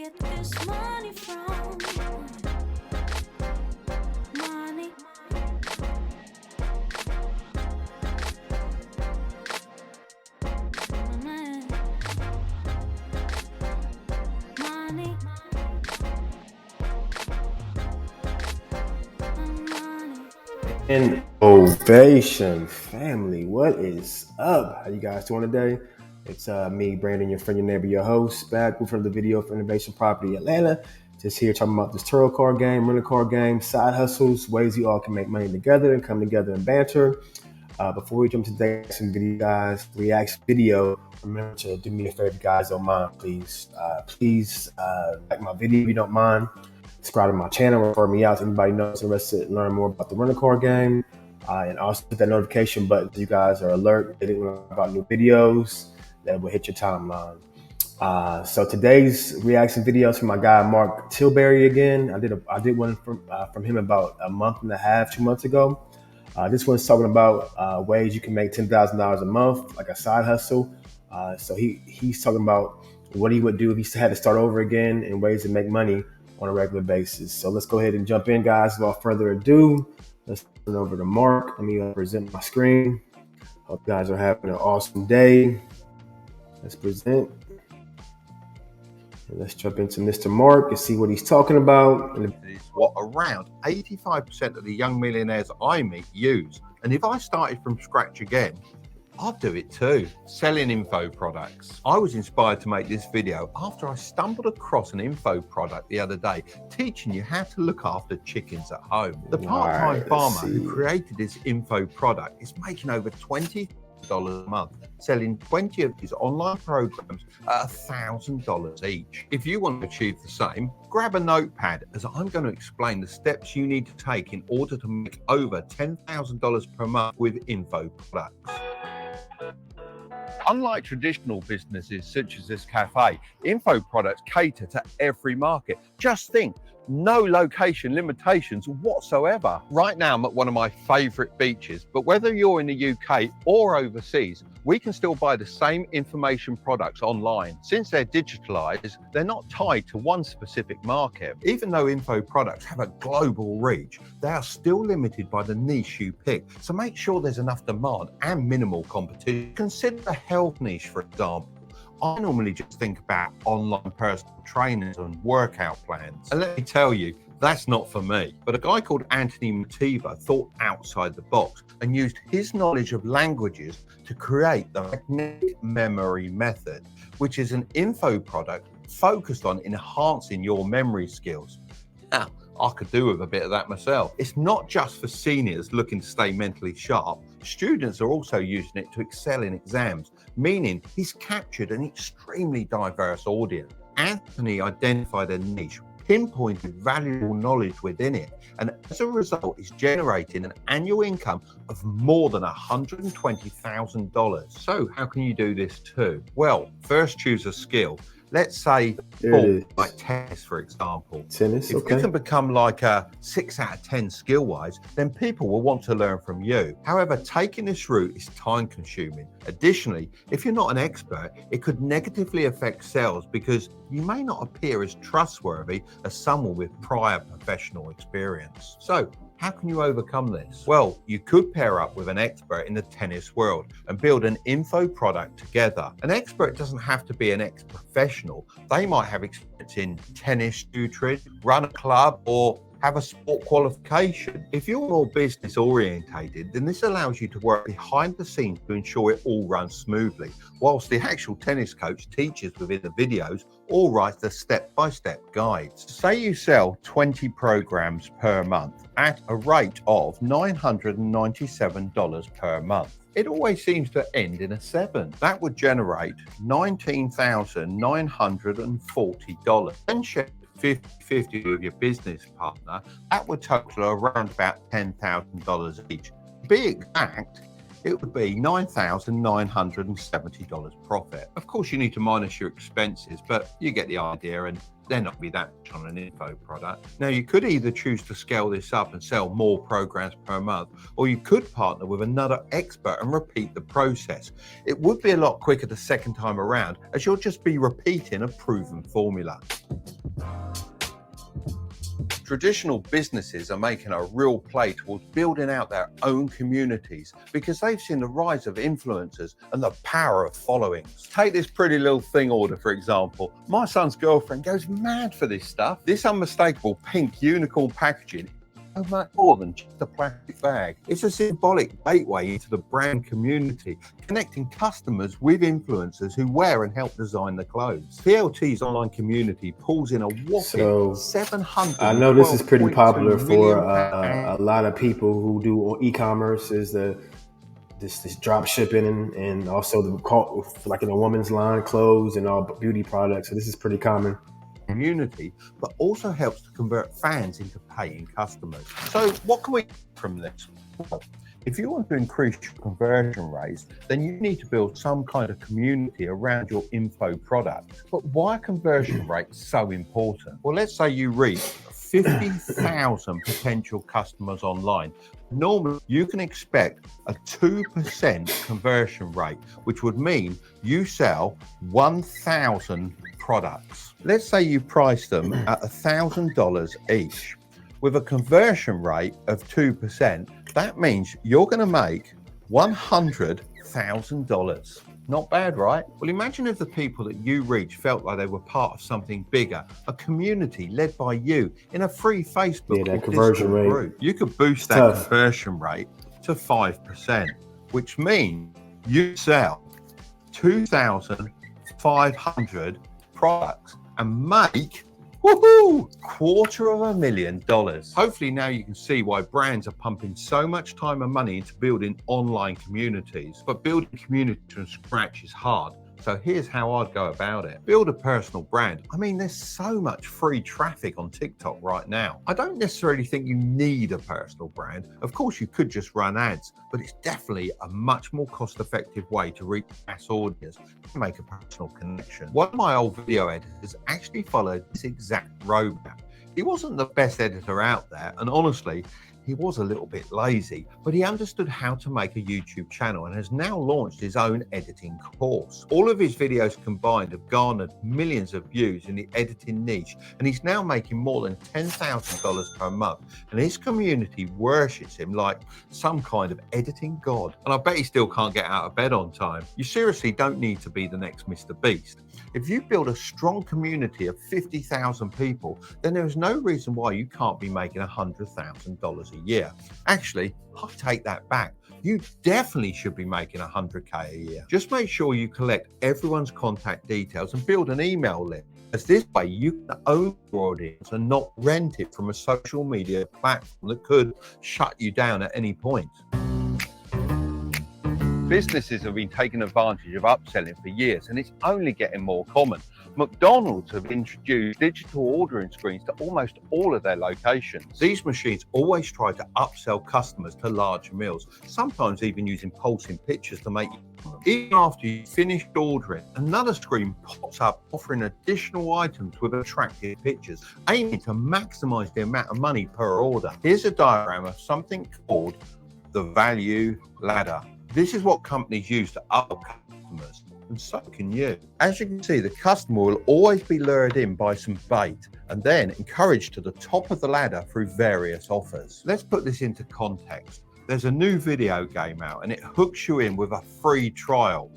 get this money from? Money. Money. And ovation family, what is up? How you guys doing today? It's me, Brandon, your friend, your neighbor, your host, back with another video for Innovation Property Atlanta. Just here talking about this Turo car game, rental car game, side hustles, ways you all can make money together and come together and banter. Before we jump to today's guys reaction video, remember to do me a favor, guys, don't mind, please. Please like my video if you don't mind. Subscribe to my channel, refer me out to anybody knows interested in learn more about the rental car game. And also hit that notification button so you guys are alert about new videos that will hit your timeline. So today's reaction video is from my guy Mark Tilbury again. I did one from him about a month and a half, 2 months ago. This one's talking about ways you can make $10,000 a month, like a side hustle. So he's talking about what he would do if he had to start over again and ways to make money on a regular basis. So let's go ahead and jump in, guys. Without further ado, let's turn over to Mark. Let me present my screen. Hope you guys are having an awesome day. Let's present. And let's jump into Mr. Mark and see what he's talking about. What around 85% of the young millionaires I meet use. And if I started from scratch again, I'd do it too. Selling info products. I was inspired to make this video after I stumbled across an info product the other day, teaching you how to look after chickens at home. The part-time farmer who created this info product is making over $20 a month, selling 20 of his online programs at $1,000 each. If you want to achieve the same, grab a notepad, as I'm going to explain the steps you need to take in order to make over $10,000 per month with info products. Unlike traditional businesses such as this cafe, info products cater to every market. Just think, no location limitations whatsoever. Right now I'm at one of my favorite beaches, but whether you're in the UK or overseas, we can still buy the same information products online. Since they're digitalized, they're not tied to one specific market. Even though info products have a global reach, they are still limited by the niche you pick. So make sure there's enough demand and minimal competition. Consider the health niche, for example. I normally just think about online personal trainers and workout plans. And let me tell you, that's not for me. But a guy called Anthony Mativa thought outside the box and used his knowledge of languages to create the magnetic memory method, which is an info product focused on enhancing your memory skills. Now, I could do with a bit of that myself. It's not just for seniors looking to stay mentally sharp. Students are also using it to excel in exams, meaning he's captured an extremely diverse audience. Anthony identified a niche, pinpointed valuable knowledge within it, and as a result is generating an annual income of more than $120,000. So how can you do this too? Well, first choose a skill. Let's say like tennis, for example. Tennis, if you can become like a 6 out of 10 skill-wise, then people will want to learn from you. However, taking this route is time-consuming. Additionally, if you're not an expert, it could negatively affect sales because you may not appear as trustworthy as someone with prior professional experience. So, how can you overcome this? Well, you could pair up with an expert in the tennis world and build an info product together. An expert doesn't have to be an ex-professional. They might have experience in tennis tutoring, run a club, or have a sport qualification. If you're more business orientated, then this allows you to work behind the scenes to ensure it all runs smoothly, whilst the actual tennis coach teaches within the videos or writes the step-by-step guides. Say you sell 20 programs per month at a rate of $997 per month. It always seems to end in a 7. That would generate $19,940. Then share 50-50 with your business partner. That would total around about $10,000 each. To be exact, it would be $9,970 profit. Of course, you need to minus your expenses, but you get the idea. And They're not be that much on an info product. Now, you could either choose to scale this up and sell more programs per month, or you could partner with another expert and repeat the process. It would be a lot quicker the second time around, as you'll just be repeating a proven formula. Traditional businesses are making a real play towards building out their own communities because they've seen the rise of influencers and the power of followings. Take this pretty little thing order, for example. My son's girlfriend goes mad for this stuff. This unmistakable pink unicorn packaging, so much more than just a plastic bag. It's a symbolic gateway into the brand community, connecting customers with influencers who wear and help design the clothes. PLT's online community pulls in a whopping 700. I know this is pretty popular for a lot of people who do e-commerce. Is this drop shipping and also like in a woman's line, clothes and all beauty products. So this is pretty common. Community, but also helps to convert fans into paying customers. So what can we get from this? Well, if you want to increase your conversion rates, then you need to build some kind of community around your info product. But why are conversion rates so important? Well, let's say you reach 50,000 potential customers online. Normally, you can expect a 2% conversion rate, which would mean you sell 1,000 products. Let's say you price them at $1,000 each. With a conversion rate of 2%, that means you're going to make $100,000. Not bad, right? Well, imagine if the people that you reach felt like they were part of something bigger, a community led by you in a free Facebook that conversion rate group. You could boost that conversion rate to 5%, which means you sell 2,500 products and make $250,000. Hopefully now you can see why brands are pumping so much time and money into building online communities. But building community from scratch is hard. So here's how I'd go about it. Build a personal brand. I mean, there's so much free traffic on TikTok right now. I don't necessarily think you need a personal brand. Of course, you could just run ads, but it's definitely a much more cost-effective way to reach mass audience and make a personal connection. One of my old video editors actually followed this exact roadmap. He wasn't the best editor out there, and honestly, he was a little bit lazy, but he understood how to make a YouTube channel and has now launched his own editing course. All of his videos combined have garnered millions of views in the editing niche, and he's now making more than $10,000 per month, and his community worships him like some kind of editing god. And I bet he still can't get out of bed on time. You seriously don't need to be the next Mr. Beast. If you build a strong community of 50,000 people, then there is no reason why you can't be making $100,000 a year. Actually, I'll take that back. You definitely should be making $100K a year. Just make sure you collect everyone's contact details and build an email list, as this way you can own your audience and not rent it from a social media platform that could shut you down at any point. Businesses have been taking advantage of upselling for years, and it's only getting more common. McDonald's have introduced digital ordering screens to almost all of their locations. These machines always try to upsell customers to larger meals, sometimes even using pulsing pictures to make you. Even after you finished ordering, another screen pops up offering additional items with attractive pictures, aiming to maximize the amount of money per order. Here's a diagram of something called the value ladder. This is what companies use to upsell customers, and so can you. As you can see, the customer will always be lured in by some bait and then encouraged to the top of the ladder through various offers. Let's put this into context. There's a new video game out and it hooks you in with a free trial,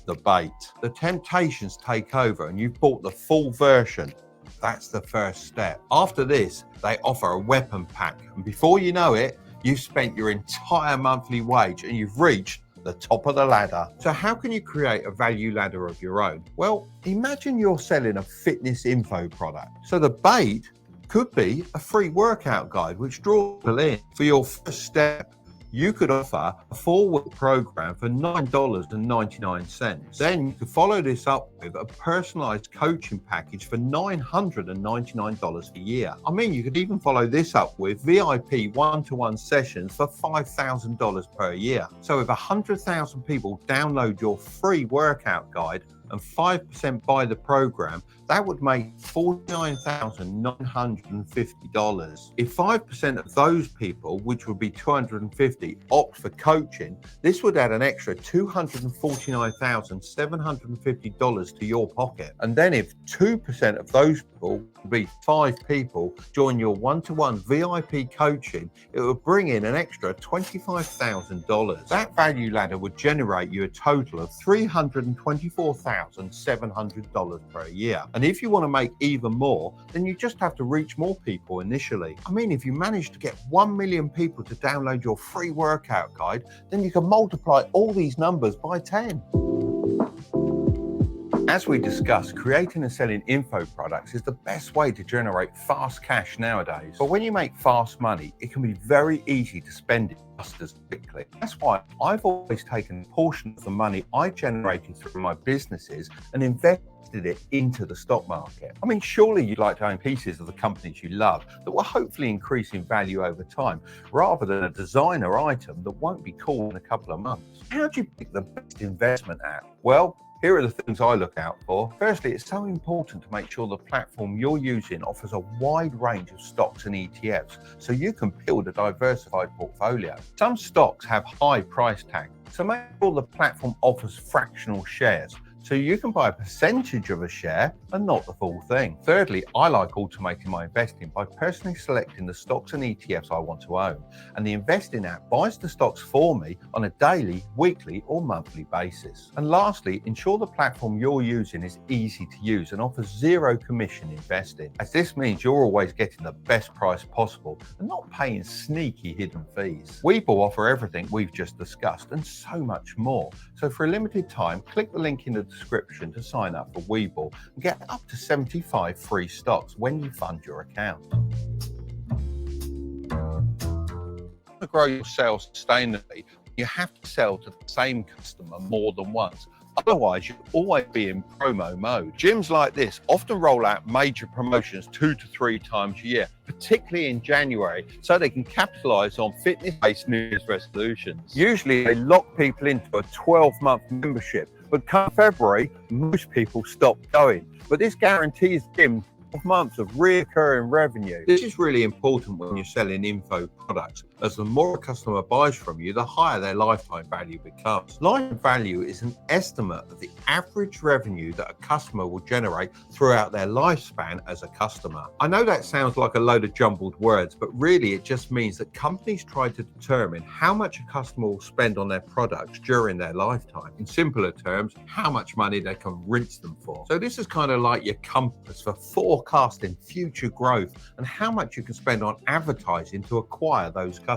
the bait. The temptations take over and you've bought the full version. That's the first step. After this, they offer a weapon pack, and before you know it, you've spent your entire monthly wage and you've reached the top of the ladder. So how can you create a value ladder of your own? Well, imagine you're selling a fitness info product. So the bait could be a free workout guide which draws people in. For your first step, you could offer a 4-week program for $9.99. Then you could follow this up with a personalized coaching package for $999 a year. I mean, you could even follow this up with VIP one-to-one sessions for $5,000 per year. So if 100,000 people download your free workout guide and 5% buy the program, that would make $49,950. If 5% of those people, which would be 250, opt for coaching, this would add an extra $249,750 to your pocket. And then if 2% of those people, would be 5 people, join your one-to-one VIP coaching, it would bring in an extra $25,000. That value ladder would generate you a total of $324,700 per year. And if you want to make even more, then you just have to reach more people initially. I mean, if you manage to get 1 million people to download your free workout guide, then you can multiply all these numbers by 10. As we discussed, creating and selling info products is the best way to generate fast cash nowadays. But when you make fast money, it can be very easy to spend it just as quickly. That's why I've always taken a portion of the money I generated through my businesses and invested it into the stock market. I mean, surely you'd like to own pieces of the companies you love that will hopefully increase in value over time, rather than a designer item that won't be cool in a couple of months. How do you pick the best investment app? Well, here are the things I look out for. Firstly, it's so important to make sure the platform you're using offers a wide range of stocks and ETFs so you can build a diversified portfolio. Some stocks have high price tags, so make sure the platform offers fractional shares, so you can buy a percentage of a share and not the full thing. Thirdly, I like automating my investing by personally selecting the stocks and ETFs I want to own, and the investing app buys the stocks for me on a daily, weekly or monthly basis. And lastly, ensure the platform you're using is easy to use and offers zero commission investing, as this means you're always getting the best price possible and not paying sneaky hidden fees. Webull offer everything we've just discussed and so much more. So for a limited time, click the link in the description to sign up for Webull and get up to 75 free stocks when you fund your account. To grow your sales sustainably, you have to sell to the same customer more than once. Otherwise, you'll always be in promo mode. Gyms like this often roll out major promotions 2 to 3 times a year, particularly in January, so they can capitalize on fitness-based New Year's resolutions. Usually, they lock people into a 12-month membership, but come February, most people stop going. But this guarantees gyms 12 months of recurring revenue. This is really important when you're selling info products, as the more a customer buys from you, the higher their lifetime value becomes. Lifetime value is an estimate of the average revenue that a customer will generate throughout their lifespan as a customer. I know that sounds like a load of jumbled words, but really it just means that companies try to determine how much a customer will spend on their products during their lifetime. In simpler terms, how much money they can rinse them for. So this is kind of like your compass for forecasting future growth and how much you can spend on advertising to acquire those customers.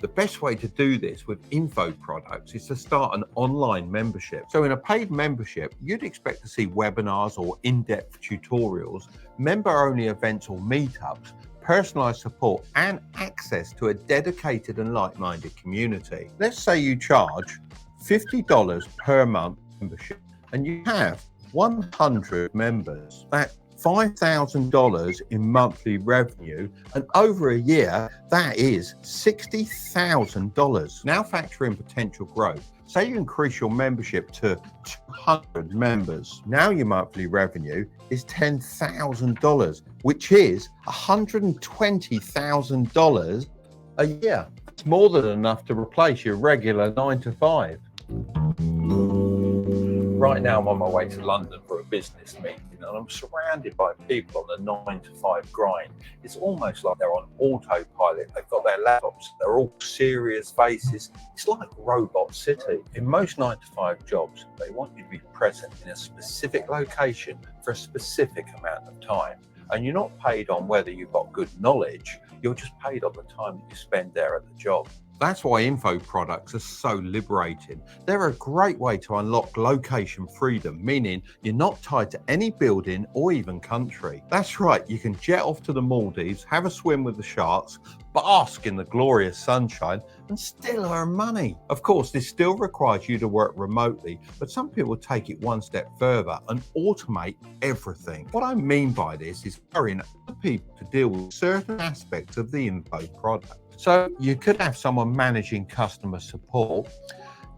The best way to do this with info products is to start an online membership. So in a paid membership, you'd expect to see webinars or in-depth tutorials, member-only events or meetups, personalized support, and access to a dedicated and like-minded community. Let's say you charge $50 per month membership and you have 100 members. That's $5,000 in monthly revenue, and over a year, that is $60,000. Now factor in potential growth. Say you increase your membership to 200 members. Now your monthly revenue is $10,000, which is $120,000 a year. It's more than enough to replace your regular 9 to 5. Right now, I'm on my way to London for a business meeting, and I'm surrounded by people on the 9 to 5 grind. It's almost like they're on autopilot. They've got their laptops, they're all serious faces. It's like Robot City. In most 9 to 5 jobs, they want you to be present in a specific location for a specific amount of time. And you're not paid on whether you've got good knowledge, you're just paid on the time that you spend there at the job. That's why info products are so liberating. They're a great way to unlock location freedom, meaning you're not tied to any building or even country. That's right, you can jet off to the Maldives, have a swim with the sharks, bask in the glorious sunshine, and still earn money. Of course, this still requires you to work remotely, but some people take it one step further and automate everything. What I mean by this is hiring other people to deal with certain aspects of the info product. So you could have someone managing customer support,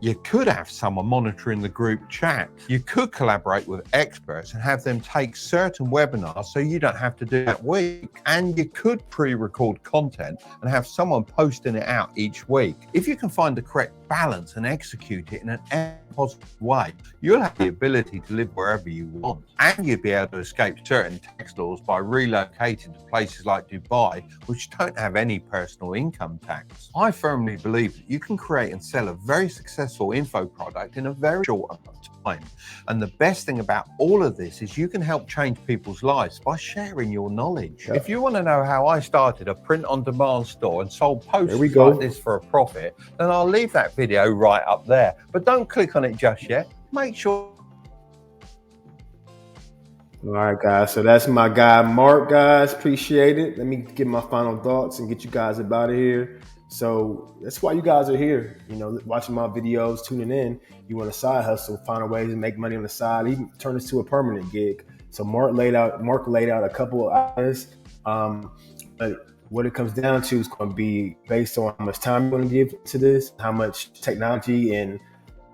You could have someone monitoring the group chat. You could collaborate with experts and have them take certain webinars so you don't have to do that week. And you could pre-record content and have someone posting it out each week. If you can find the correct balance and execute it in an positive way, you'll have the ability to live wherever you want. And you'll be able to escape certain tax laws by relocating to places like Dubai, which don't have any personal income tax. I firmly believe that you can create and sell a very successful info product in a very short amount of time. And the best thing about all of this is you can help change people's lives by sharing your knowledge. Yep. If you want to know how I started a print-on-demand store and sold posts There we go. like this for a profit, then I'll leave that video right up there. But don't click on it just yet. Make sure. All right, guys. So that's my guy, Mark, guys. Appreciate it. Let me give my final thoughts and get you guys up out of here. So that's why you guys are here, you know, watching my videos, tuning in. You want a side hustle, find a way to make money on the side, even turn this to a permanent gig. So Mark laid out a couple of ideas. But what it comes down to is going to be based on how much time you want to give to this, how much technology and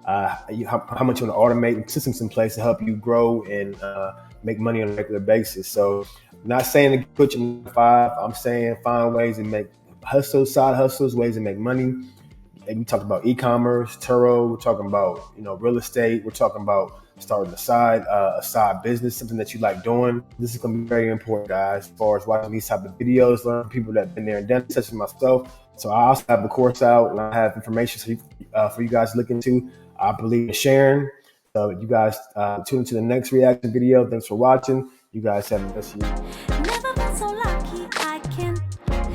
how much you want to automate and systems in place to help you grow and make money on a regular basis. So I'm not saying to put your 9 to 5. I'm saying find ways to make side hustles, ways to make money. And we talked about e-commerce, Turo. We're talking about, you know, real estate. We're talking about starting a side business, something that you like doing. This is going to be very important, guys, as far as watching these type of videos, learn from people that have been there and done it, such as myself. So I also have a course out and I have information for you guys to look into. I believe in sharing. So you guys tune into the next reaction video. Thanks for watching. You guys have a blessed year. Never been so lucky I can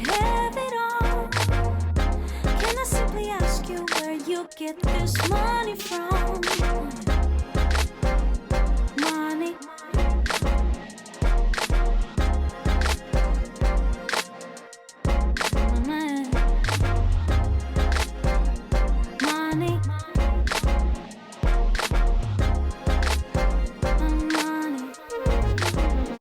have it all. Can I simply ask you where you get this money from? Money. Money.